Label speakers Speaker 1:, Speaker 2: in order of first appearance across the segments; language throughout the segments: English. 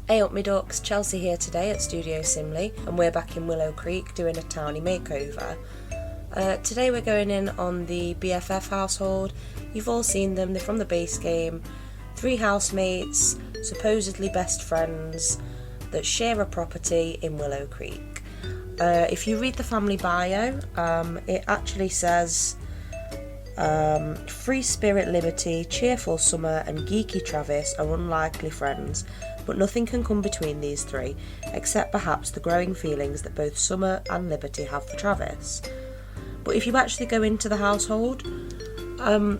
Speaker 1: Hey up me ducks, Chelsea here today at Studio Simli, and we're back in Willow Creek doing a Townie makeover. Today we're going in on the BFF household. You've all seen them, they're from the base game. 3 housemates, supposedly best friends, that share a property in Willow Creek. If you read the family bio, it actually says free spirit Liberty, cheerful Summer and geeky Travis are unlikely friends, but nothing can come between these 3, except perhaps the growing feelings that both Summer and Liberty have for Travis. But if you actually go into the household, none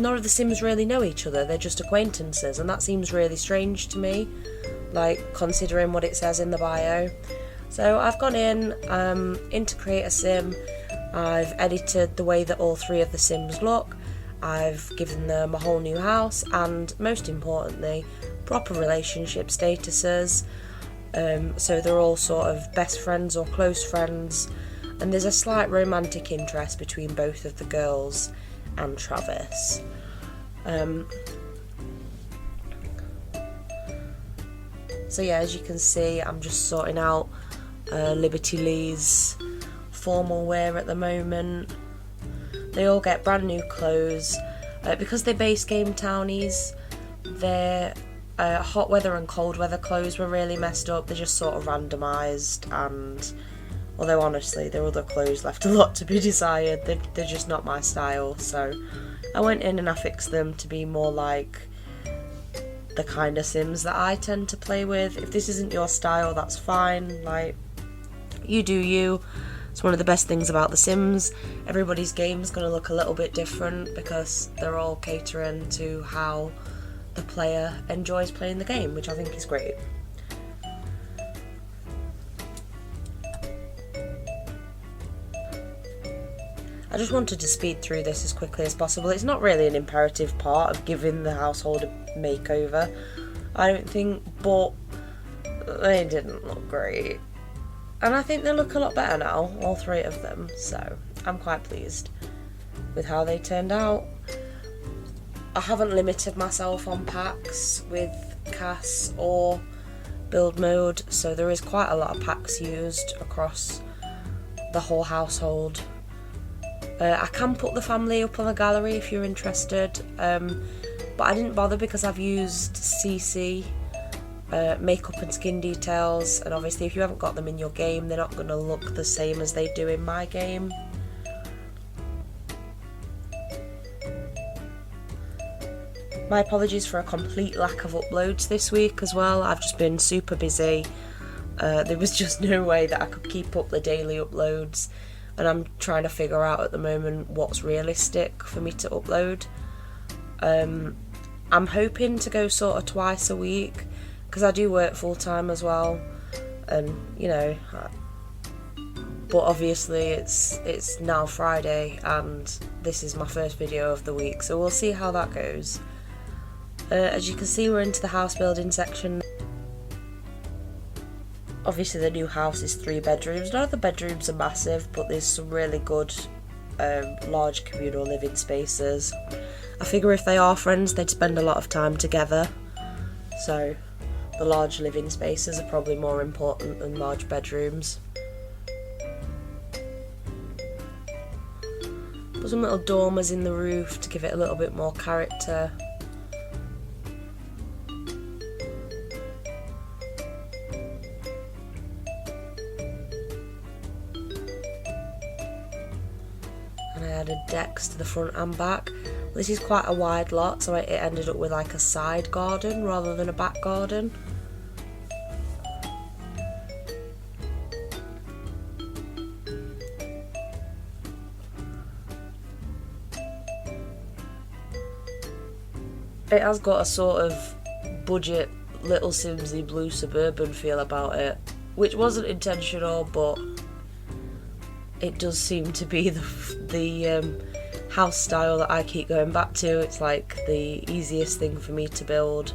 Speaker 1: of the Sims really know each other, they're just acquaintances, and that seems really strange to me, like considering what it says in the bio. So I've gone in to create a Sim. I've edited the way that all 3 of the Sims look, I've given them a whole new house, and most importantly, proper relationship statuses, so they're all sort of best friends or close friends, and there's a slight romantic interest between both of the girls and Travis. So yeah, as you can see, I'm just sorting out Liberty Lee's formal wear at the moment. They all get brand new clothes. Because they're base game townies, their hot weather and cold weather clothes were really messed up. They're just sort of randomised, and although honestly their other clothes left a lot to be desired, they're just not my style, so I went in and I fixed them to be more like the kind of Sims that I tend to play with. If this isn't your style, that's fine, like, you do you. It's one of the best things about The Sims. Everybody's game's going to look a little bit different because they're all catering to how the player enjoys playing the game, which I think is great. I just wanted to speed through this as quickly as possible. It's not really an imperative part of giving the household a makeover, I don't think, but they didn't look great. And I think they look a lot better now, all 3 of them, so I'm quite pleased with how they turned out. I haven't limited myself on packs with CAS or build mode, so there is quite a lot of packs used across the whole household. I can put the family up on the gallery if you're interested, but I didn't bother because I've used CC, makeup and skin details, and obviously if you haven't got them in your game, they're not going to look the same as they do in my game. My apologies for a complete lack of uploads this week as well. I've just been super busy. There was just no way that I could keep up the daily uploads, and I'm trying to figure out at the moment what's realistic for me to upload. I'm hoping to go sort of twice a week, because I do work full time as well, and you know, but obviously it's now Friday and this is my first video of the week, so we'll see how that goes. As you can see, we're into the house building section. Obviously the new house is 3 bedrooms. None of the bedrooms are massive, but there's some really good large communal living spaces. I figure if they are friends, they'd spend a lot of time together, so the large living spaces are probably more important than large bedrooms. Put some little dormers in the roof to give it a little bit more character. And I added decks to the front and back. This is quite a wide lot, so it ended up with like a side garden rather than a back garden. It has got a sort of budget Little Simsy blue suburban feel about it, which wasn't intentional, but it does seem to be the house style that I keep going back to. It's like the easiest thing for me to build.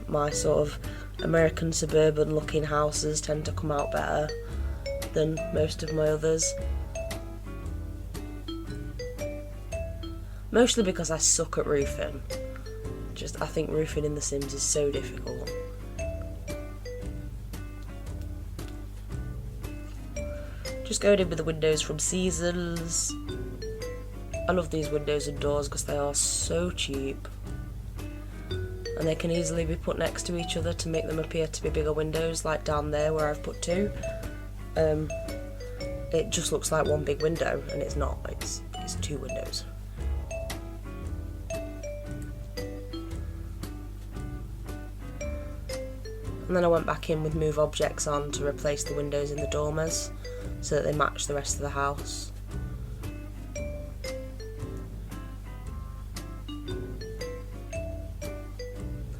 Speaker 1: My sort of American suburban looking houses tend to come out better than most of my others. Mostly because I suck at roofing. I think roofing in The Sims is so difficult. Just going in with the windows from Seasons. I love these windows and doors because they are so cheap. And they can easily be put next to each other to make them appear to be bigger windows, like down there where I've put two. It just looks like one big window, and it's not, it's two windows. And then I went back in with move objects on to replace the windows in the dormers so that they match the rest of the house.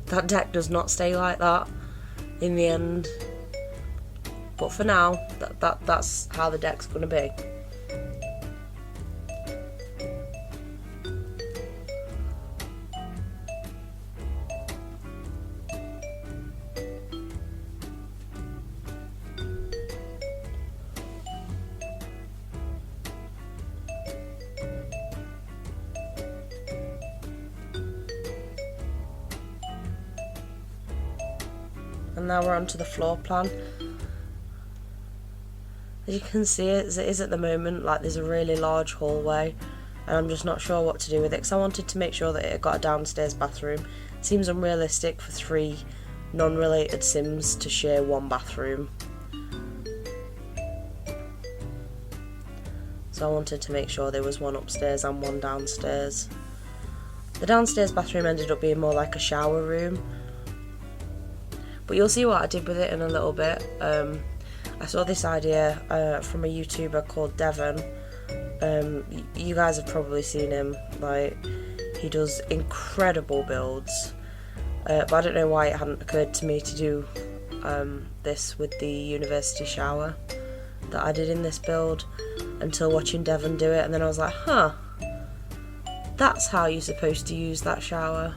Speaker 1: That deck does not stay like that in the end, but for now, that's how the deck's going to be. And now we're onto the floor plan. As you can see, as it is at the moment, like there's a really large hallway, and I'm just not sure what to do with it because I wanted to make sure that it got a downstairs bathroom. It seems unrealistic for 3 non-related Sims to share one bathroom. So I wanted to make sure there was one upstairs and one downstairs. The downstairs bathroom ended up being more like a shower room. But you'll see what I did with it in a little bit. I saw this idea from a YouTuber called Devon. You guys have probably seen him. Like, he does incredible builds. But I don't know why it hadn't occurred to me to do this with the university shower that I did in this build until watching Devon do it. And then I was like, huh, that's how you're supposed to use that shower.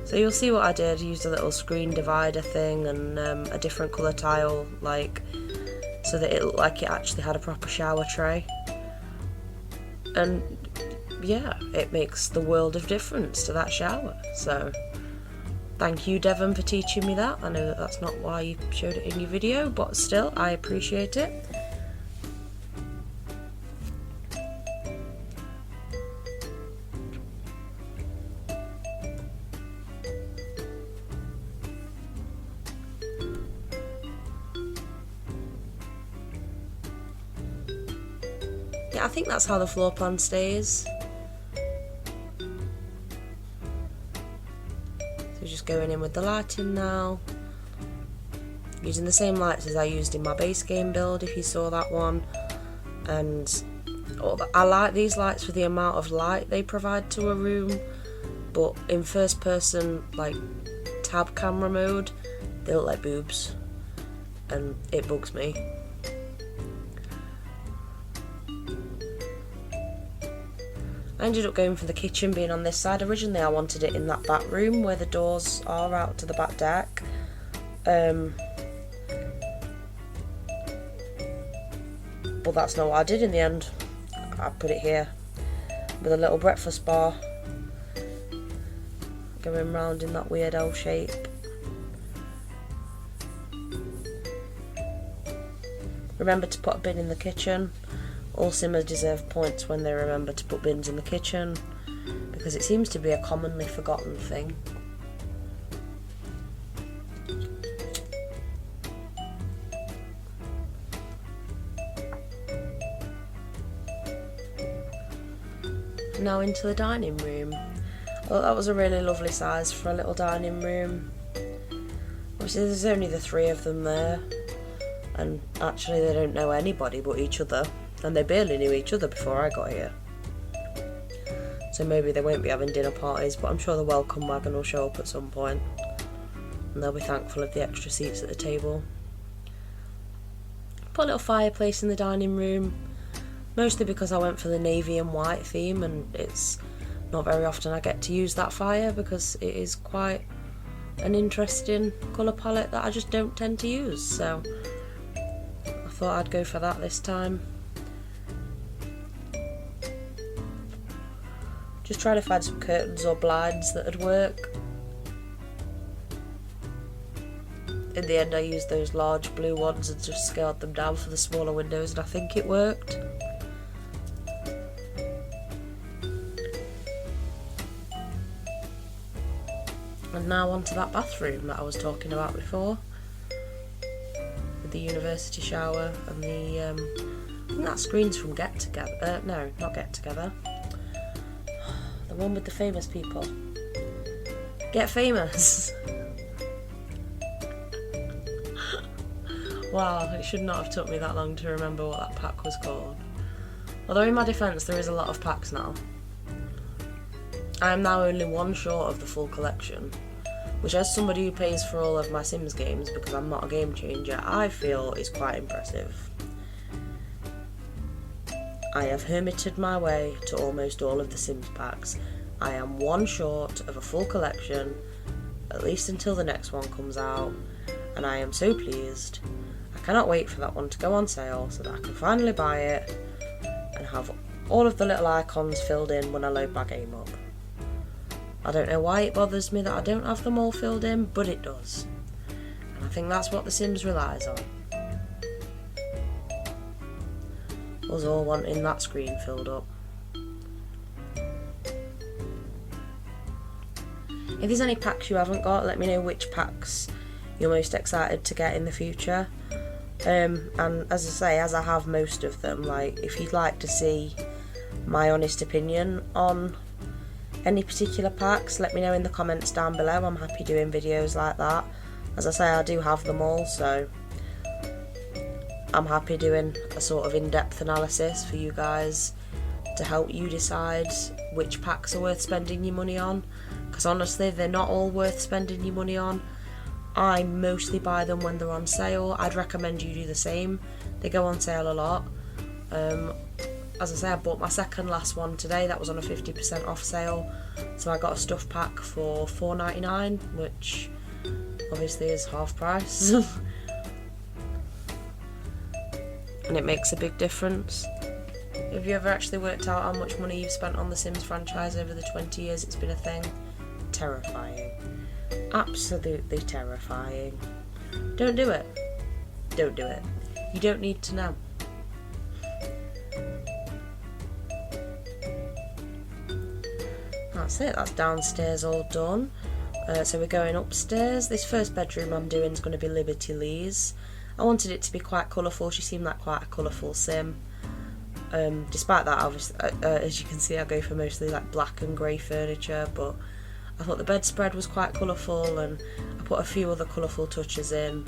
Speaker 1: So you'll see what I did. I used a little screen divider thing and a different colour tile, like, so that it looked like it actually had a proper shower tray. And yeah, it makes the world of difference to that shower. So thank you, Devon, for teaching me that. I know that that's not why you showed it in your video, but still, I appreciate it. Yeah, I think that's how the floor plan stays. So just going in with the lighting now. Using the same lights as I used in my base game build, if you saw that one. And I like these lights for the amount of light they provide to a room, but in first person, like tab camera mode, they look like boobs, and it bugs me. I ended up going for the kitchen being on this side. Originally I wanted it in that back room where the doors are out to the back deck. But that's not what I did in the end. I put it here with a little breakfast bar going round in that weird L shape. Remember to put a bin in the kitchen. All Simmers deserve points when they remember to put bins in the kitchen, because it seems to be a commonly forgotten thing. Now into the dining room. Well, that was a really lovely size for a little dining room. Obviously there's only the 3 of them there, and actually they don't know anybody but each other. And they barely knew each other before I got here. So maybe they won't be having dinner parties, but I'm sure the welcome wagon will show up at some point. And they'll be thankful of the extra seats at the table. Put a little fireplace in the dining room, mostly because I went for the navy and white theme, and it's not very often I get to use that fire because it is quite an interesting colour palette that I just don't tend to use. So I thought I'd go for that this time. Just trying to find some curtains or blinds that would work. in the end I used those large blue ones and just scaled them down for the smaller windows, and I think it worked. And now onto that bathroom that I was talking about before, with the university shower and the I think that screen's from Get Together. No, not Get Together. The one with the famous people. Get Famous. Wow, it should not have took me that long to remember what that pack was called. Although in my defence, there is a lot of packs now. I am now only one short of the full collection, which as somebody who pays for all of my Sims games, because I'm not a game changer, I feel is quite impressive. I have hermited my way to almost all of the Sims packs. I am one short of a full collection, at least until the next one comes out, and I am so pleased. I cannot wait for that one to go on sale so that I can finally buy it and have all of the little icons filled in when I load my game up. I don't know why it bothers me that I don't have them all filled in, but it does. And I think that's what The Sims relies on. Us all wanting that screen filled up. If there's any packs you haven't got, let me know which packs you're most excited to get in the future. And as I say, as I have most of them, like if you'd like to see my honest opinion on any particular packs, let me know in the comments down below. I'm happy doing videos like that. As I say, I do have them all, so I'm happy doing a sort of in-depth analysis for you guys to help you decide which packs are worth spending your money on, because honestly they're not all worth spending your money on. I mostly buy them when they're on sale. I'd recommend you do the same. They go on sale a lot. As I say, I bought my second last one today. That was on a 50% off sale, so I got a stuff pack for $4.99, which obviously is half price. And it makes a big difference. Have you ever actually worked out how much money you've spent on the Sims franchise over the 20 years it's been a thing? Terrifying. Absolutely terrifying. Don't do it. Don't do it. You don't need to know. That's it, that's downstairs all done. So we're going upstairs. This first bedroom I'm doing is going to be Liberty Lee's. I wanted it to be quite colourful. She seemed like quite a colourful sim. Despite that, obviously, as you can see, I go for mostly like black and grey furniture, but I thought the bedspread was quite colourful, and I put a few other colourful touches in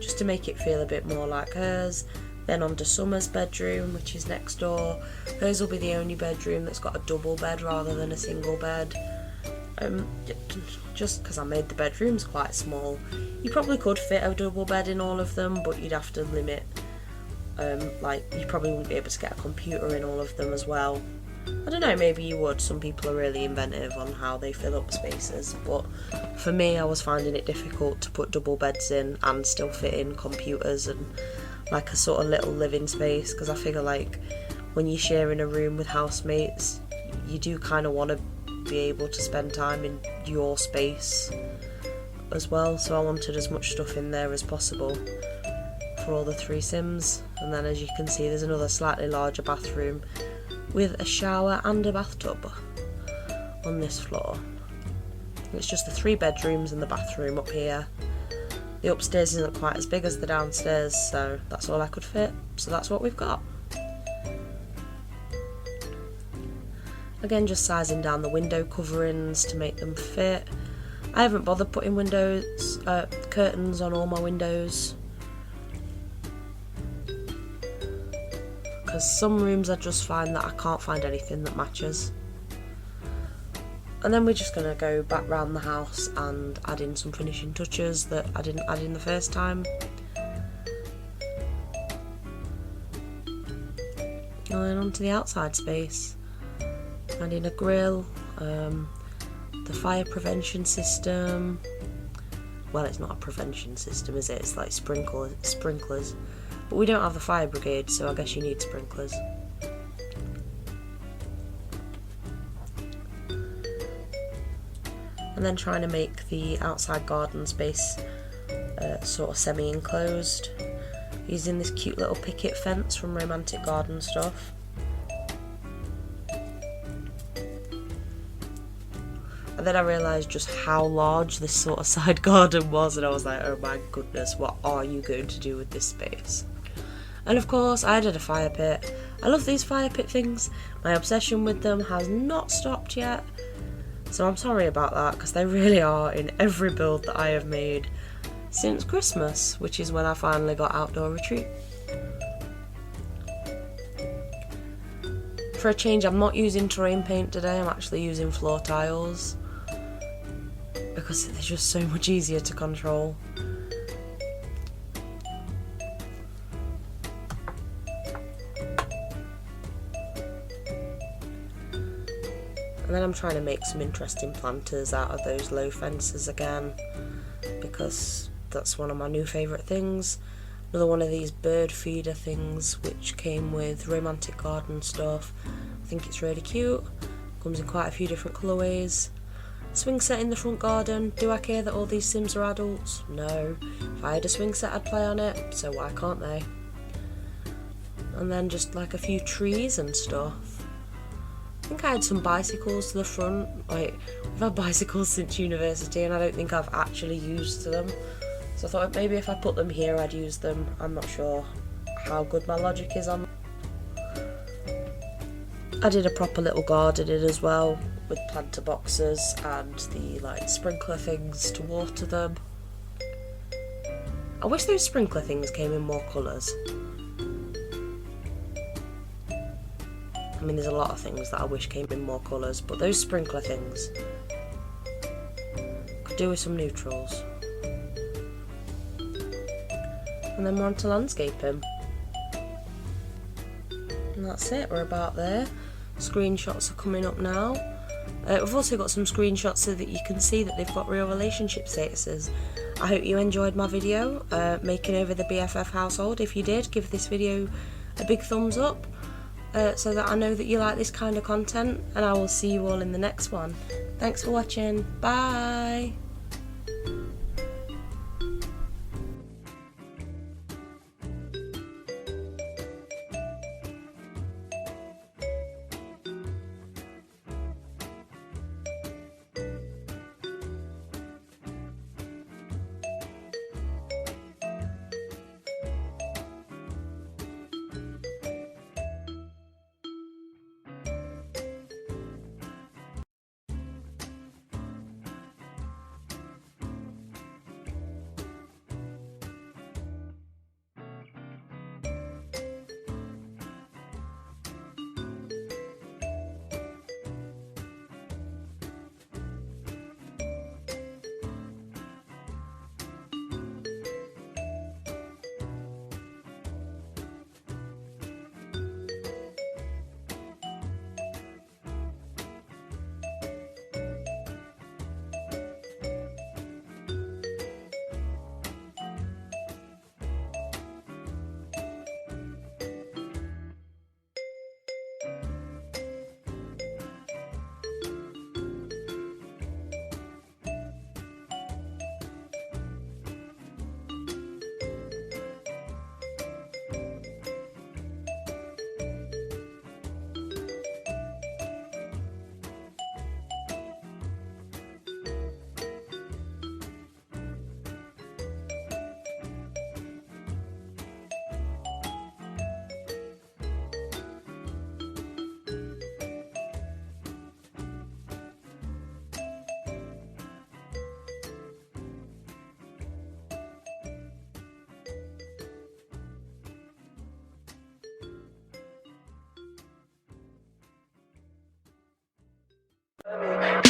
Speaker 1: just to make it feel a bit more like hers. Then on to Summer's bedroom, which is next door. Hers will be the only bedroom that's got a double bed rather than a single bed. Just because I made the bedrooms quite small. You probably could fit a double bed in all of them, but you'd have to limit. Like, you probably wouldn't be able to get a computer in all of them as well. I don't know, maybe you would. Some people are really inventive on how they fill up spaces, but for me, I was finding it difficult to put double beds in and still fit in computers and like a sort of little living space, because I figure like when you're sharing a room with housemates, you do kind of want to be able to spend time in your space as well, so I wanted as much stuff in there as possible for all the three Sims. And then as you can see, there's another slightly larger bathroom with a shower and a bathtub on this floor. It's just the 3 bedrooms and the bathroom up here. The upstairs isn't quite as big as the downstairs, so that's all I could fit, so that's what we've got. Again, just sizing down the window coverings to make them fit. I haven't bothered putting curtains on all my windows, because some rooms I just find that I can't find anything that matches. And then we're just going to go back round the house and add in some finishing touches that I didn't add in the first time. And then onto the outside space. Add in a grill, the fire prevention system. Well, it's not a prevention system, is it? It's like sprinklers. But we don't have the fire brigade, so I guess you need sprinklers. And then trying to make the outside garden space sort of semi-enclosed, using this cute little picket fence from Romantic Garden Stuff. And then I realised just how large this sort of side garden was, and I was like, oh my goodness, what are you going to do with this space? And of course I added a fire pit. I love these fire pit things. My obsession with them has not stopped yet. So I'm sorry about that, because they really are in every build that I have made since Christmas, which is when I finally got Outdoor Retreat. For a change, I'm not using terrain paint today, I'm actually using floor tiles, because they're just so much easier to control. And then I'm trying to make some interesting planters out of those low fences again, because that's one of my new favourite things. Another one of these bird feeder things which came with Romantic Garden Stuff. I think it's really cute. Comes in quite a few different colourways. Swing set in the front garden. Do I care that all these Sims are adults? No. If I had a swing set I'd play on it, so why can't they? And then just like a few trees and stuff. I think I had some bicycles to the front. Like, we've had bicycles since university and I don't think I've actually used them. So I thought maybe if I put them here I'd use them. I'm not sure how good my logic is on. I did a proper little garden in as well, with planter boxes and the like sprinkler things to water them. I wish those sprinkler things came in more colours. I mean, there's a lot of things that I wish came in more colours, but those sprinkler things could do with some neutrals. And then we're on to landscaping. And that's it, we're about there. Screenshots are coming up now. We've also got some screenshots so that you can see that they've got real relationship statuses. I hope you enjoyed my video, making over the BFF household. If you did, give this video a big thumbs up, so that I know that you like this kind of content, and I will see you all in the next one. Thanks for watching, bye!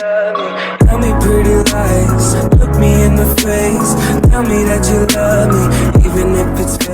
Speaker 2: Tell me pretty lies, look me in the face. Tell me that you love me, even if it's fake.